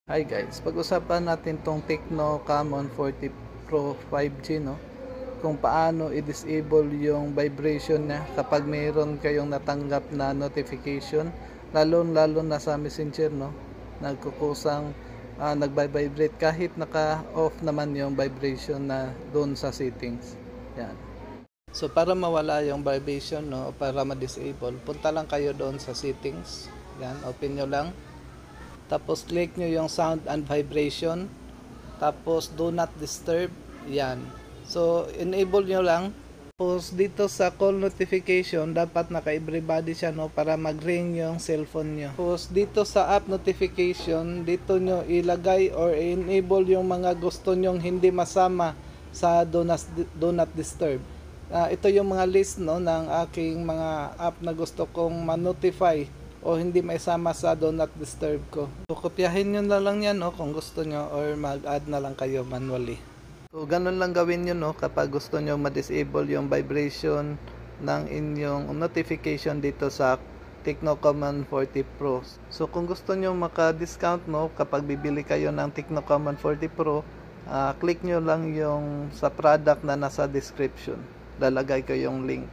Hi guys, pag-usapan natin tong Tecno Camon 40 Pro 5G, no? Kung paano i-disable yung vibration niya kapag mayroon kayong natanggap na notification, lalo na sa Messenger, no? Nagkukusang nagbi-vibrate kahit naka-off naman yung vibration na doon sa settings. Yan. So para mawala yung vibration, no, para ma-disable, punta lang kayo doon sa settings. Yan, open nyo lang. Tapos click nyo yung sound and vibration. Tapos do not disturb. Yan. So enable nyo lang. Tapos dito sa call notification, dapat naka-everybody siya, no, para mag-ring yung cellphone nyo. Tapos dito sa app notification, dito nyo ilagay or enable yung mga gusto nyong hindi masama sa do not disturb. Ito yung mga list, no, ng aking mga app na gusto kong ma-notify o hindi maisama sa do not disturb ko. So kopyahin nyo na lang yan, no, kung gusto nyo, or mag-add na lang kayo manually. So ganun lang gawin nyo, no, kapag gusto nyo ma-disable yung vibration ng inyong notification dito sa Tecno Camon 40 Pro. So kung gusto nyo maka-discount, no, kapag bibili kayo ng Tecno Camon 40 Pro, click nyo lang yung sa product na nasa description. Lalagay ko yung link.